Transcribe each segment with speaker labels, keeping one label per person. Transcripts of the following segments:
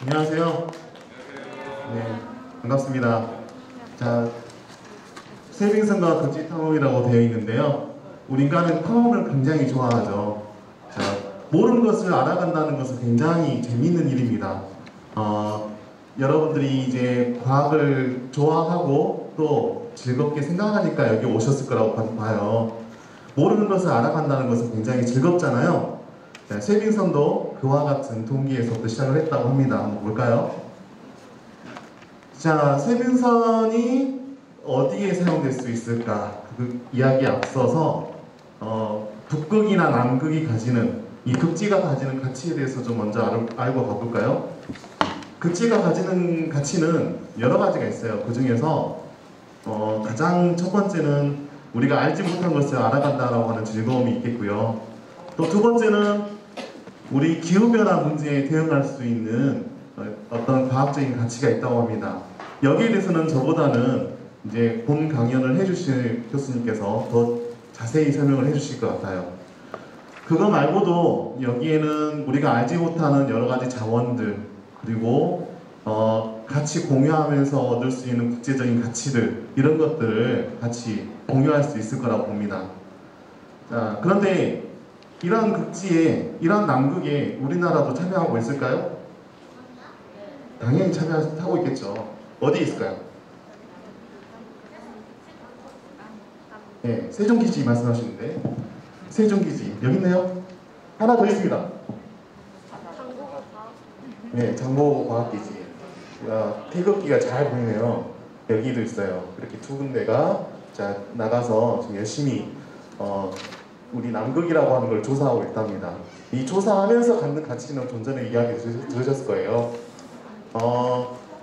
Speaker 1: 안녕하세요. 네, 반갑습니다. 자, 세빙선과 극지 탐험이라고 되어 있는데요. 우리 인간은 탐험을 굉장히 좋아하죠. 자, 모르는 것을 알아간다는 것은 굉장히 재미있는 일입니다. 여러분들이 이제 과학을 좋아하고 또 즐겁게 생각하니까 여기 오셨을 거라고 봐요. 모르는 것을 알아간다는 것은 굉장히 즐겁잖아요. 자, 세빙선도 그와 같은 동기에서부터 시작을 했다고 합니다. 한번 볼까요? 자, 세빙선이 어디에 사용될 수 있을까? 그 이야기에 앞서서 북극이나 남극이 가지는 이 극지가 가지는 가치에 대해서 좀 먼저 알고 가볼까요? 극지가 가지는 가치는 여러 가지가 있어요. 그 중에서 가장 첫 번째는 우리가 알지 못한 것을 알아간다라고 하는 즐거움이 있겠고요. 또 두 번째는 우리 기후변화 문제에 대응할 수 있는 어떤 과학적인 가치가 있다고 합니다. 여기에 대해서는 저보다는 이제 본 강연을 해주실 교수님께서 더 자세히 설명을 해주실 것 같아요. 그거 말고도 여기에는 우리가 알지 못하는 여러 가지 자원들, 그리고 같이 공유하면서 얻을 수 있는 국제적인 가치들, 이런 것들을 같이 공유할 수 있을 거라고 봅니다. 자, 그런데 이런 극지에, 이런 남극에 우리나라도 참여하고 있을까요? 당연히 참여하고 있겠죠. 어디 있을까요? 네, 세종기지 말씀하시는데, 세종기지 여기 있네요. 하나 더 있습니다. 네, 장보고과학기지. 태극기가 잘 보이네요. 여기도 있어요. 이렇게 두 군데가 자 나가서 지금 열심히 우리 남극이라고 하는 걸 조사하고 있답니다. 이 조사하면서 갖는 가치는 좀 전에 이야기 들으셨을 거예요.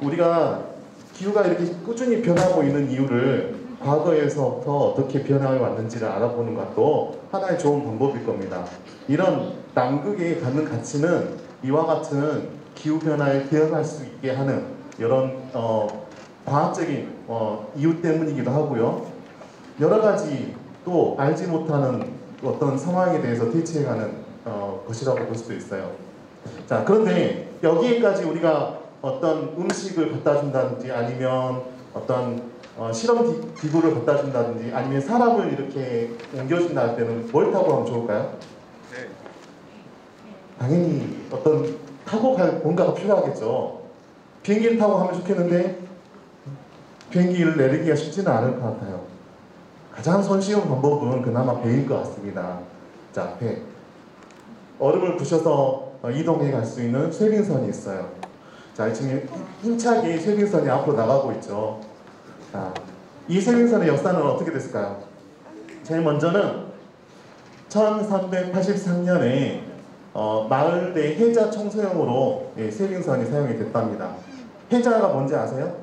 Speaker 1: 우리가 기후가 이렇게 꾸준히 변하고 있는 이유를 과거에서부터 어떻게 변화해 왔는지를 알아보는 것도 하나의 좋은 방법일 겁니다. 이런 남극에 갖는 가치는 이와 같은 기후변화에 대응할 수 있게 하는 이런 과학적인 이유 때문이기도 하고요. 여러 가지 또 알지 못하는 어떤 상황에 대해서 대처해가는 것이라고 볼 수도 있어요. 자, 그런데 여기에까지 우리가 어떤 음식을 갖다 준다든지 아니면 어떤 실험 기구를 갖다 준다든지 아니면 사람을 이렇게 옮겨준다 할 때는 뭘 타고 하면 좋을까요? 네. 당연히 어떤 타고 갈 뭔가가 필요하겠죠. 비행기를 타고 가면 좋겠는데 비행기를 내리기가 쉽지는 않을 것 같아요. 가장 손쉬운 방법은 그나마 배일 것 같습니다. 자, 배. 얼음을 부셔서 이동해 갈 수 있는 쇄빙선이 있어요. 자, 지금 힘차게 쇄빙선이 앞으로 나가고 있죠. 자, 이 쇄빙선의 역사는 어떻게 됐을까요? 제일 먼저는 1383년에 마을 내 해자 청소용으로 쇄빙선이 사용이 됐답니다. 해자가 뭔지 아세요?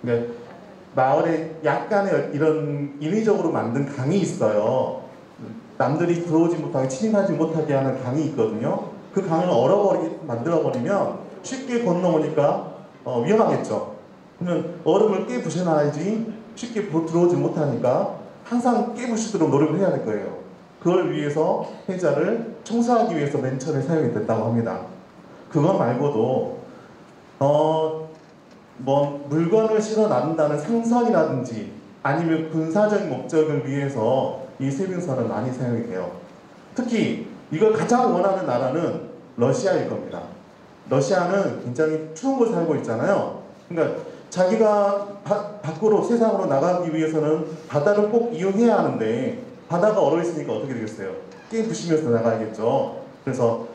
Speaker 1: 그러니까 마을에 약간의 이런 인위적으로 만든 강이 있어요. 남들이 들어오지 못하게 침입하지 못하게 하는 강이 있거든요. 그 강을 만들어버리면 쉽게 건너오니까 위험하겠죠. 그러면 얼음을 깨 부셔놔야지 쉽게 들어오지 못하니까 항상 깨부시도록 노력을 해야 될 거예요. 그걸 위해서 해자를 청소하기 위해서 맨 처음에 사용이 됐다고 합니다. 그거 말고도 뭐 물건을 실어 나른다는 상선이라든지 아니면 군사적 목적을 위해서 이 쇄빙선은 많이 사용이 돼요. 특히 이걸 가장 원하는 나라는 러시아일 겁니다. 러시아는 굉장히 추운 곳에 살고 있잖아요. 그러니까 자기가 밖으로 세상으로 나가기 위해서는 바다를 꼭 이용해야 하는데 바다가 얼어있으니까 어떻게 되겠어요? 깨 부시면서 나가야겠죠. 그래서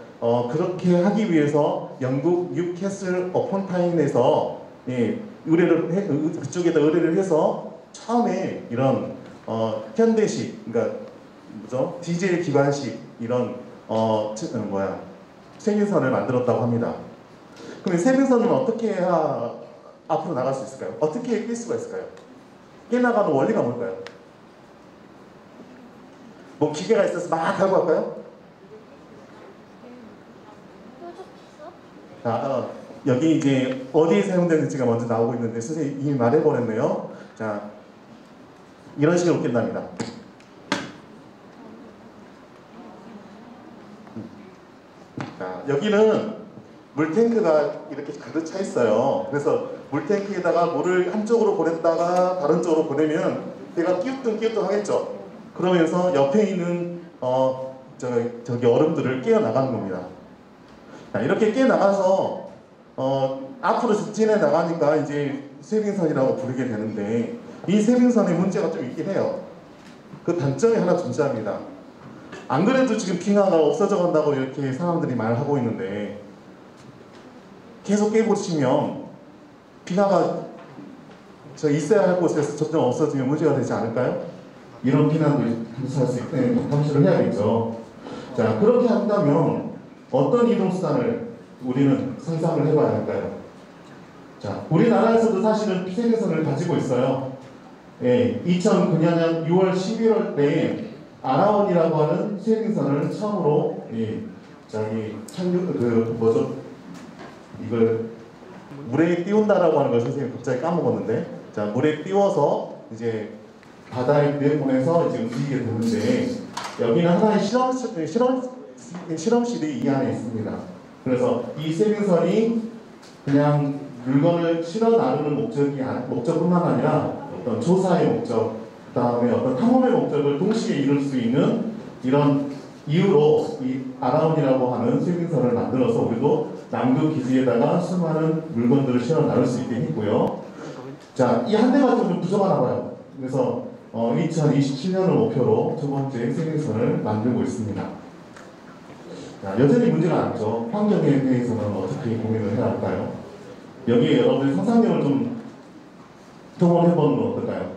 Speaker 1: 그렇게 하기 위해서 영국 뉴캐슬 어폰타인에서 그쪽에다 의뢰를 해서 처음에 이런 현대식, 그러니까 뭐죠? 디젤 기관식 이런 쇄빙선을 만들었다고 합니다. 그럼 쇄빙선은 어떻게 해야 앞으로 나갈 수 있을까요? 어떻게 깰 수가 있을까요? 깨나가는 원리가 뭘까요? 뭐 기계가 있어서 막 갈고 갈까요? 여기 이제 어디에 사용되는지가 먼저 나오고 있는데 선생님이 이미 말해버렸네요. 자, 이런 식으로 깬답니다. 자, 여기는 물탱크가 이렇게 가득 차 있어요. 그래서 물탱크에다가 물을 한쪽으로 보냈다가 다른 쪽으로 보내면 얘가 끼우뚱끼우뚱 하겠죠. 그러면서 옆에 있는 저기 얼음들을 깨어 나가는 겁니다. 자, 이렇게 깨어 나가서 앞으로 직진해 나가니까 이제 세빙선이라고 부르게 되는데, 이 세빙선의 문제가 좀 있긴 해요. 그 단점이 하나 존재합니다. 안 그래도 지금 빙하가 없어져 간다고 이렇게 사람들이 말하고 있는데, 계속 깨보시면 빙하가 있어야 할 곳에서 점점 없어지면 문제가 되지 않을까요? 이런 비난도 감수할 수 있기 때문에 감수를 해야겠죠. 자, 그렇게 한다면 어떤 이동수단을 우리는 상상을 해봐야 할까요? 자, 우리나라에서도 사실은 세계선을 가지고 있어요. 예, 2009년 6월 11월 때에 아라원이라고 하는 세계선을 처음으로 이걸 물에 띄운다라고 하는 걸 선생님이 갑자기 까먹었는데, 자, 물에 띄워서 이제 바다에 보내서 이제 움직이게 되는데, 여기는 하나의 실험실이 이 안에 있습니다. 그래서 이 세빙선이 그냥 물건을 실어 나르는 목적뿐만 아니라 어떤 조사의 목적, 그 다음에 어떤 탐험의 목적을 동시에 이룰 수 있는 이런 이유로 이 아라운이라고 하는 세빙선을 만들어서 우리도 남극 기지에다가 수많은 물건들을 실어 나를 수 있게 했고요. 자, 이 한 대가 좀 부족하나 봐요. 그래서 2027년을 목표로 두 번째 세빙선을 만들고 있습니다. 자, 여전히 문제가 많죠. 환경에 대해서는 어떻게 고민을 해야 할까요? 여기에 여러분들 상상력을 좀 동원해보는 건 어떨까요?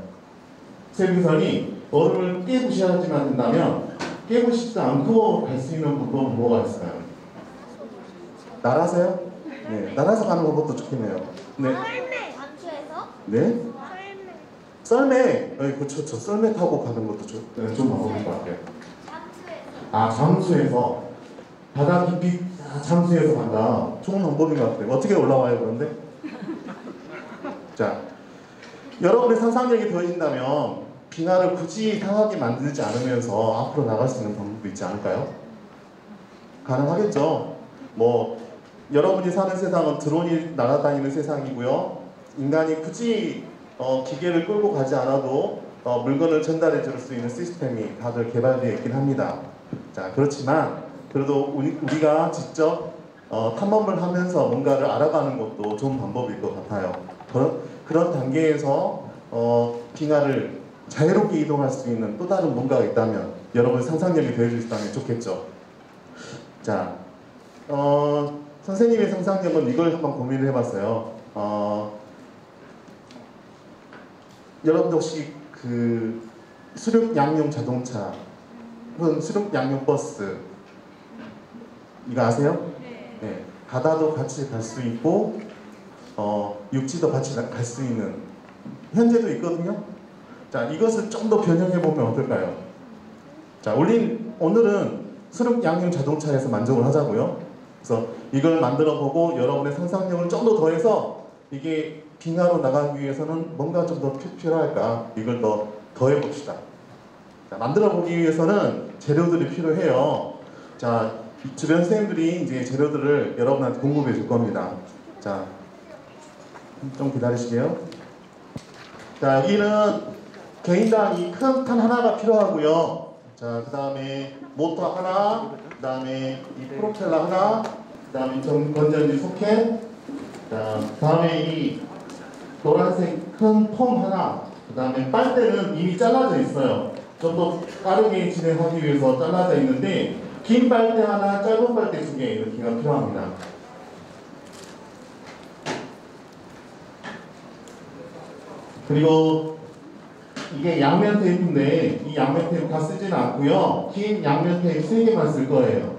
Speaker 1: 세빙선이 얼음을 깨부셔야지만 된다면 깨부시지 않고 갈 수 있는 방법은 뭐가 있을까요? 날아서요? 네, 날아서 가는 방법도 좋겠네요. 네.
Speaker 2: 잠수해서?
Speaker 1: 네? 썰매. 그렇죠. 썰매 타고 가는 것도 좋은 방법일 것 같아요.
Speaker 2: 잠수해서.
Speaker 1: 아, 잠수해서 바다 깊이 잠수해서 간다. 좋은 방법인 것 같아요. 어떻게 올라와요, 그런데? 자, 여러분의 상상력이 더해진다면 빙하를 굳이 상하게 만들지 않으면서 앞으로 나갈 수 있는 방법도 있지 않을까요? 가능하겠죠. 뭐 여러분이 사는 세상은 드론이 날아다니는 세상이고요. 인간이 굳이 기계를 끌고 가지 않아도 물건을 전달해 줄 수 있는 시스템이 다들 개발되어 있긴 합니다. 자, 그렇지만 그래도 우리가 직접 탐험을 하면서 뭔가를 알아가는 것도 좋은 방법일 것 같아요. 그런 단계에서 빙하를 자유롭게 이동할 수 있는 또 다른 뭔가가 있다면, 여러분 상상력이 더해질 수 있다면 좋겠죠. 자, 선생님의 상상력은 이걸 한번 고민을 해봤어요. 여러분들 혹시 그 수륙 양용 자동차 혹은 수륙 양용 버스 이거 아세요? 네. 바다도 같이 갈 수 있고 육지도 같이 갈 수 있는 현재도 있거든요. 자, 이것을 좀 더 변형해 보면 어떨까요? 자, 오늘은 수륙 양용 자동차에서 만족을 하자고요. 그래서 이걸 만들어 보고 여러분의 상상력을 좀 더 더해서 이게 빙하로 나가기 위해서는 뭔가 좀 더 필요할까, 이걸 더 더해 봅시다. 자, 만들어 보기 위해서는 재료들이 필요해요. 자, 주변 선생님들이 이제 재료들을 여러분한테 공급해 줄 겁니다. 자, 좀 기다리시게요. 자, 여기는 개인당 이 큰 탄 하나가 필요하고요. 자, 그 다음에 모터 하나, 그 다음에 이 프로펠러 하나, 그 다음에 건전지 소켓, 자, 다음에 이 노란색 큰 폼 하나, 그 다음에 빨대는 이미 잘라져 있어요. 좀 더 빠르게 진행하기 위해서 잘라져 있는데, 긴 빨대 하나, 짧은 빨대 2개 이렇게가 필요합니다. 그리고 이게 양면 테이프인데 이 양면 테이프 다 쓰지는 않고요. 긴 양면 테이프 3개만 쓸 거예요.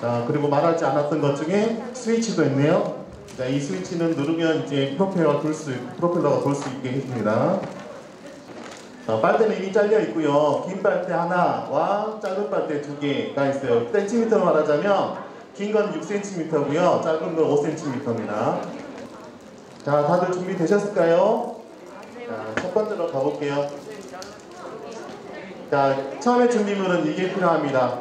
Speaker 1: 자, 그리고 말하지 않았던 것 중에 스위치도 있네요. 자, 이 스위치는 누르면 이제 프로펠러가 돌 수 있게 해줍니다. 자, 빨대는 이미 잘려 있고요. 긴 빨대 하나와 짧은 빨대 2개가 있어요. 센티미터로 말하자면 긴 건 6cm고요. 짧은 건 5cm입니다. 자, 다들 준비되셨을까요? 자, 첫 번째로 가볼게요. 자, 처음에 준비물은 이게 필요합니다.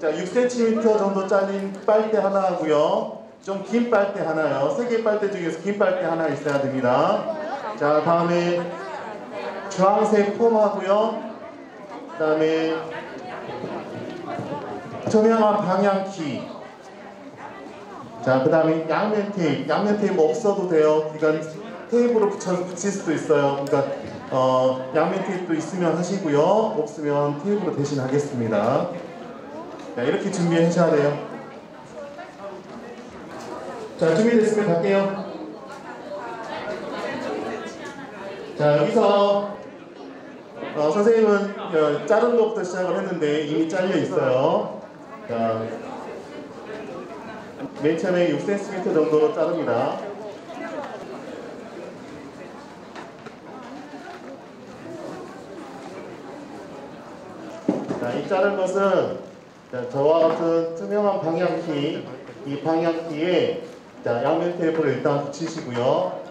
Speaker 1: 자, 6cm 정도 잘린 빨대 하나 하고요. 좀 긴 빨대 하나요. 3개 빨대 중에서 긴 빨대 하나 있어야 됩니다. 자, 다음에 주황색 폼하고요. 그 다음에 투명한 방향키. 자, 그 다음에 양면 테이프. 양면 테이프 없어도 돼요. 그러니까 테이프로 붙일 수도 있어요. 그러니까 양면 테이프도 있으면 하시고요. 없으면 테이프로 대신 하겠습니다. 자, 이렇게 준비하셔야 돼요. 자, 준비됐으면 갈게요. 자, 여기서 선생님은 자른 것부터 시작을 했는데 이미 잘려 있어요. 자, 맨 처음에 6cm 정도로 자릅니다. 자, 이 자른 것은 저와 같은 투명한 방향키, 이 방향키에 양면 테이프를 일단 붙이시고요.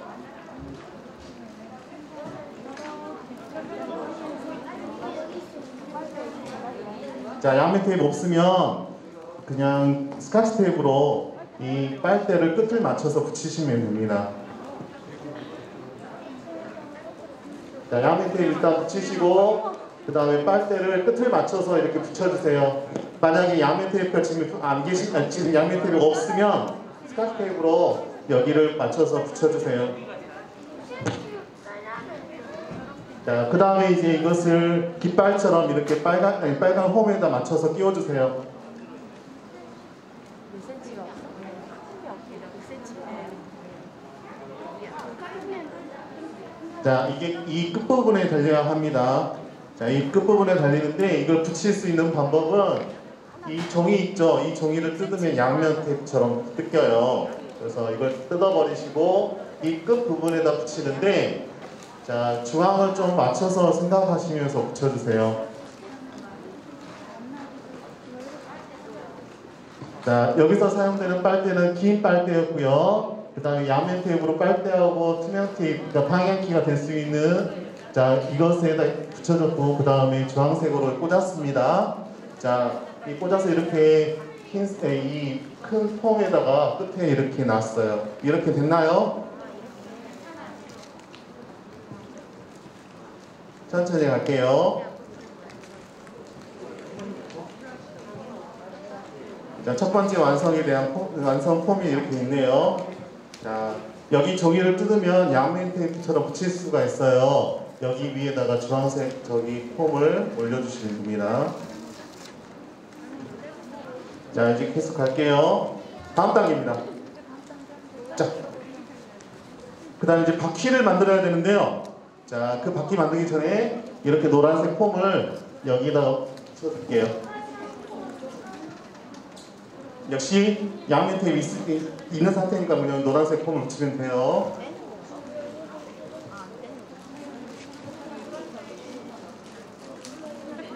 Speaker 1: 자, 양면 테이프 없으면 그냥 스카치 테이프로 이 빨대를 끝을 맞춰서 붙이시면 됩니다. 자, 양면 테이프 일단 붙이시고 그 다음에 빨대를 끝을 맞춰서 이렇게 붙여주세요. 만약에 양면 테이프가 지금 지금 양면 테이프가 없으면 스카치 테이프로 여기를 맞춰서 붙여주세요. 자, 그 다음에 이제 이것을 깃발처럼 이렇게 빨간 홈에다 맞춰서 끼워주세요. 자, 이게 이 끝부분에 달려야 합니다. 자, 이 끝부분에 달리는데 이걸 붙일 수 있는 방법은 이 종이 있죠? 이 종이를 뜯으면 양면 테이프처럼 뜯겨요. 그래서 이걸 뜯어버리시고 이 끝부분에다 붙이는데 자, 중앙을 좀 맞춰서 생각하시면서 붙여주세요. 자, 여기서 사용되는 빨대는 긴 빨대였고요. 그 다음에 양면 테이프로 빨대하고 투명 테이프, 그러니까 방향키가 될 수 있는 자, 이것에다 붙여줬고 그 다음에 주황색으로 꽂았습니다. 자, 이 꽂아서 이렇게 이 큰 폼에다가 끝에 이렇게 놨어요. 이렇게 됐나요? 천천히 갈게요. 자, 첫 번째 완성에 대한 완성 폼이 이렇게 있네요. 자, 여기 종이를 뜯으면 양면 테이프처럼 붙일 수가 있어요. 여기 위에다가 주황색 저기 폼을 올려주시면 됩니다. 자, 이제 계속 갈게요. 다음 단계입니다. 자, 그 다음에 이제 바퀴를 만들어야 되는데요. 자, 그 바퀴 만들기 전에 이렇게 노란색 폼을 여기다가 붙여줄게요. 역시 양면 테이프 있는 상태니까 그냥 노란색 폼을 붙이면 돼요.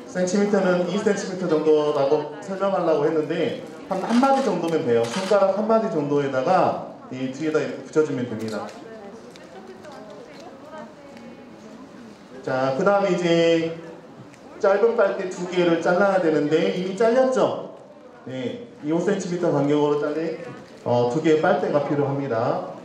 Speaker 1: 센티미터는 2cm 정도라고 설명하려고 했는데 한 마디 정도면 돼요. 손가락 한 마디 정도에다가 이 뒤에다 이렇게 붙여주면 됩니다. 자, 그 다음에 이제 짧은 빨대 2개를 잘라야 되는데 이미 잘렸죠? 네, 5cm 간격으로 잘린 2개의 빨대가 필요합니다.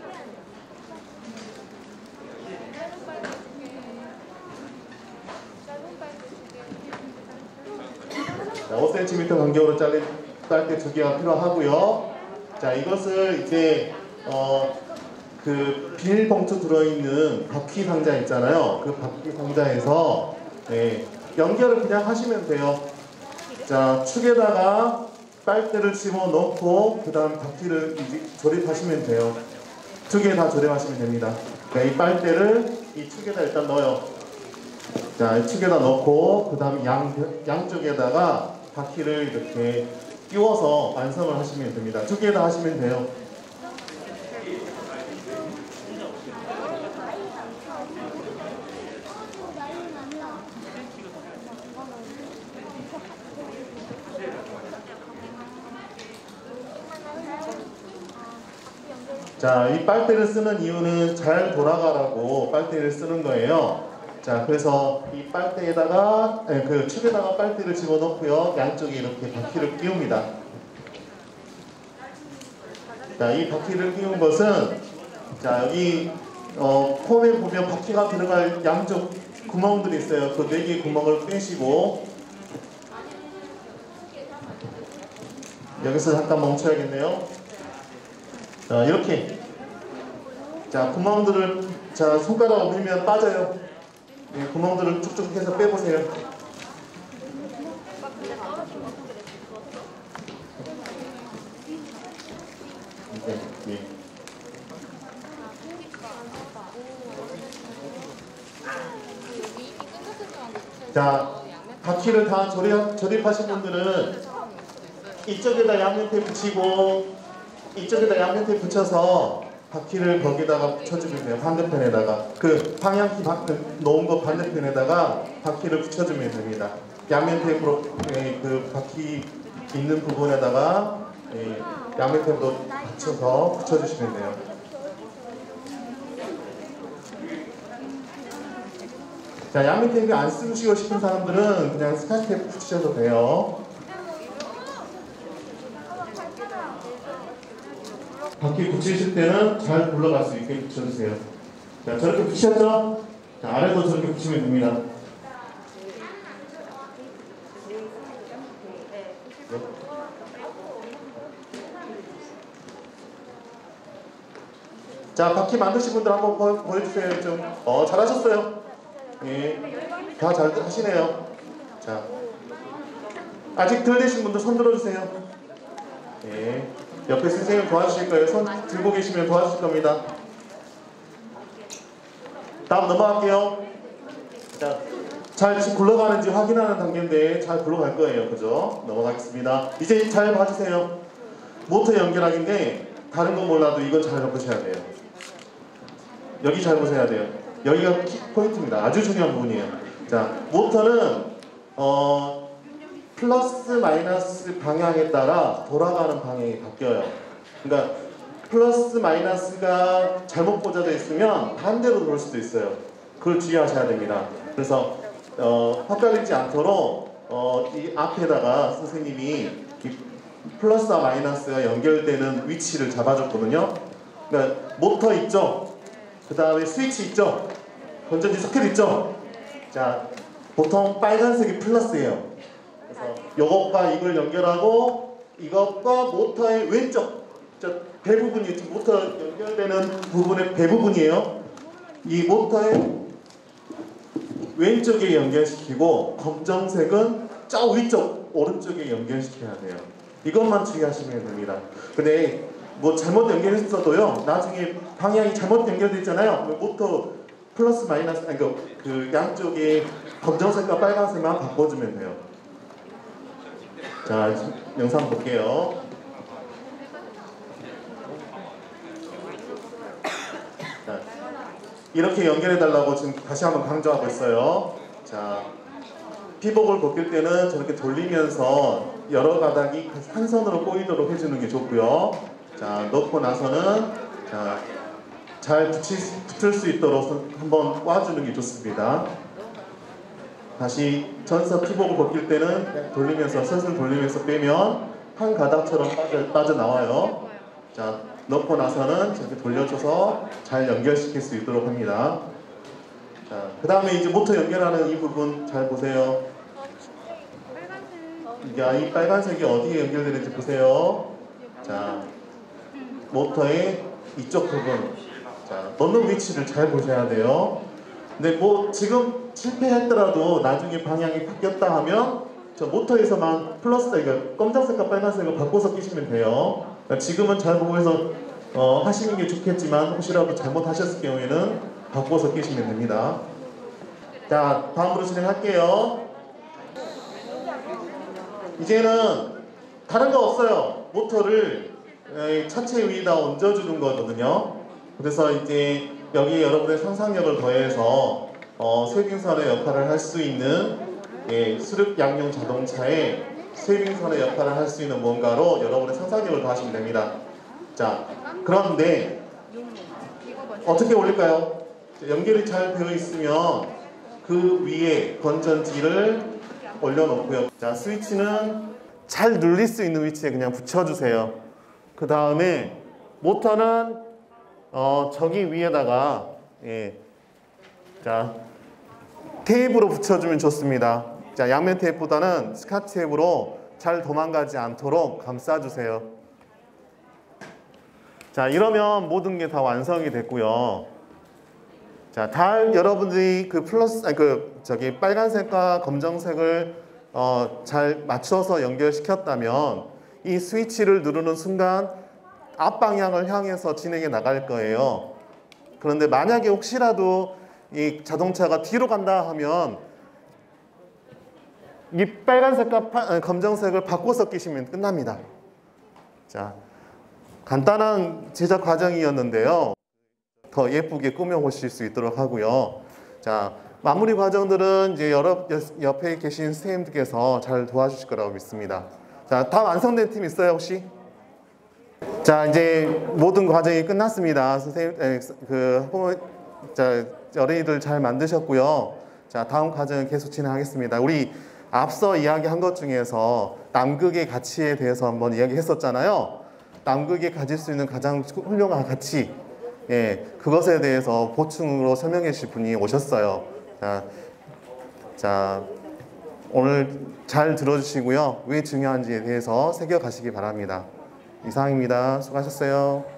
Speaker 1: 자, 5cm 간격으로 잘린 빨대 2개가 필요하고요. 자, 이것을 이제 그 비닐봉투 들어있는 바퀴 상자 있잖아요. 그 바퀴 상자에서 네, 연결을 그냥 하시면 돼요. 자, 축에다가 빨대를 집어넣고 그 다음 바퀴를 이제 조립하시면 돼요. 2개 다 조립하시면 됩니다. 자, 이 빨대를 이 축에다 일단 넣어요. 자, 이 축에다 넣고 그 다음 양쪽에다가 바퀴를 이렇게 끼워서 완성을 하시면 됩니다. 2개 다 하시면 돼요. 자, 이 빨대를 쓰는 이유는 잘 돌아가라고 빨대를 쓰는 거예요. 자, 그래서 이 빨대에다가 그 축에다가 빨대를 집어넣고요. 양쪽에 이렇게 바퀴를 끼웁니다. 자, 이 바퀴를 끼운 것은 자, 여기 폼에 보면 바퀴가 들어갈 양쪽 구멍들이 있어요. 그 4개의 구멍을 빼시고 여기서 잠깐 멈춰야겠네요. 자, 이렇게 자, 구멍들을 자, 손가락으로 밀면 빠져요. 네, 구멍들을 쭉쭉 해서 빼보세요. 네, 네. 자, 바퀴를 다 조립하신 분들은 이쪽에다 양면테 붙이고 이쪽에다 양면테 붙여서 바퀴를 거기다가 붙여주면 돼요. 반대편에다가 그 방향키 놓은 거 반대편에다가 바퀴를 붙여주면 됩니다. 양면 테이프로 그 바퀴 있는 부분에다가 양면 테이프로 붙여서 붙여주시면 돼요. 자, 양면 테이프 안 쓰시고 싶은 사람들은 그냥 스카치 테이프 붙이셔도 돼요. 바퀴 붙이실 때는 잘 굴러갈 수 있게 붙여주세요. 자, 저렇게 붙이셨죠? 자, 아래도 저렇게 붙이면 됩니다. 자, 바퀴 만드신 분들 한번 보여주세요. 좀. 잘하셨어요. 예, 다 잘 하시네요. 자, 아직 덜 되신 분들 손 들어주세요. 예. 옆에 선생님 도와주실 거예요. 손 들고 계시면 도와주실 겁니다. 다음 넘어갈게요. 자, 잘 굴러가는지 확인하는 단계인데 잘 굴러갈 거예요. 그죠? 넘어가겠습니다. 이제 잘 봐주세요. 모터 연결하기인데 다른 건 몰라도 이건 잘 보셔야 돼요. 여기 잘 보셔야 돼요. 여기가 포인트입니다. 아주 중요한 부분이에요. 자, 모터는 플러스 마이너스 방향에 따라 돌아가는 방향이 바뀌어요. 그러니까 플러스 마이너스가 잘못 꽂아져 있으면 반대로 돌 수도 있어요. 그걸 주의하셔야 됩니다. 그래서 헛갈리지 않도록 이 앞에다가 선생님이 플러스와 마이너스가 연결되는 위치를 잡아줬거든요. 그러니까 모터 있죠? 그 다음에 스위치 있죠? 건전지 소켓 있죠? 자, 보통 빨간색이 플러스예요. 그래서 이것과 이걸 연결하고 이것과 모터의 왼쪽 배 부분이 모터 연결되는 부분의 배 부분이에요. 이 모터의 왼쪽에 연결시키고 검정색은 저 위쪽 오른쪽에 연결시켜야 돼요. 이것만 주의하시면 됩니다. 근데 뭐 잘못 연결했어도요, 나중에 방향이 잘못 연결돼 있잖아요. 모터 플러스 마이너스 아니 그 양쪽에 검정색과 빨간색만 바꿔주면 돼요. 자, 영상 볼게요. 자, 이렇게 연결해달라고 지금 다시 한번 강조하고 있어요. 자, 피복을 벗길 때는 저렇게 돌리면서 여러 가닥이 한 선으로 꼬이도록 해주는 게 좋고요. 자, 넣고 나서는 자, 잘 붙을 수 있도록 한번 꽈주는 게 좋습니다. 다시 전서 피복을 벗길 때는 돌리면서 슬슬 돌리면서 빼면 한 가닥처럼 빠져나와요. 자, 넣고 나서는 저렇게 돌려줘서 잘 연결시킬 수 있도록 합니다. 자, 그 다음에 이제 모터 연결하는 이 부분 잘 보세요. 이 빨간색이 어디에 연결되는지 보세요. 자, 모터의 이쪽 부분. 자, 넣는 위치를 잘 보셔야 돼요. 근데 뭐 지금 실패했더라도 나중에 방향이 바뀌었다 하면 저 모터에서만 플러스다 이거 검정색과 빨간색을 바꿔서 끼시면 돼요. 그러니까 지금은 잘 보고 해서 하시는 게 좋겠지만 혹시라도 잘못하셨을 경우에는 바꿔서 끼시면 됩니다. 자, 다음으로 진행할게요. 이제는 다른 거 없어요. 모터를 차체 위에다 얹어주는 거거든요. 그래서 이제 여기 여러분의 상상력을 더해서 쇄빙선의 역할을 할 수 있는 수륙 양용 자동차의 쇄빙선의 역할을 할 수 있는 뭔가로 여러분의 상상력을 더하시면 됩니다. 자, 그런데 어떻게 올릴까요? 연결이 잘 되어 있으면 그 위에 건전지를 올려놓고요. 자, 스위치는 잘 눌릴 수 있는 위치에 그냥 붙여주세요. 그 다음에 모터는 저기 위에다가 자 테이프로 붙여주면 좋습니다. 자, 양면 테이프보다는 스카치 테이프로 잘 도망가지 않도록 감싸주세요. 자, 이러면 모든 게 다 완성이 됐고요. 자, 여러분들이 그 빨간색과 검정색을 잘 맞춰서 연결시켰다면 이 스위치를 누르는 순간 앞방향을 향해서 진행해 나갈 거예요. 그런데 만약에 혹시라도 이 자동차가 뒤로 간다 하면 이 빨간색과 검정색을 바꿔서 끼시면 끝납니다. 자, 간단한 제작 과정이었는데요. 더 예쁘게 꾸며 보실 수 있도록 하고요. 자, 마무리 과정들은 이제 옆에 계신 선생님들께서 잘 도와주실 거라고 믿습니다. 자, 다 완성된 팀 있어요, 혹시? 자, 이제 모든 과정이 끝났습니다. 선생님, 자, 어린이들 잘 만드셨고요. 자, 다음 과정은 계속 진행하겠습니다. 우리 앞서 이야기한 것 중에서 남극의 가치에 대해서 한번 이야기했었잖아요. 남극이 가질 수 있는 가장 훌륭한 가치, 그것에 대해서 보충으로 설명해 주실 분이 오셨어요. 자, 오늘 잘 들어주시고요. 왜 중요한지에 대해서 새겨가시기 바랍니다. 이상입니다. 수고하셨어요.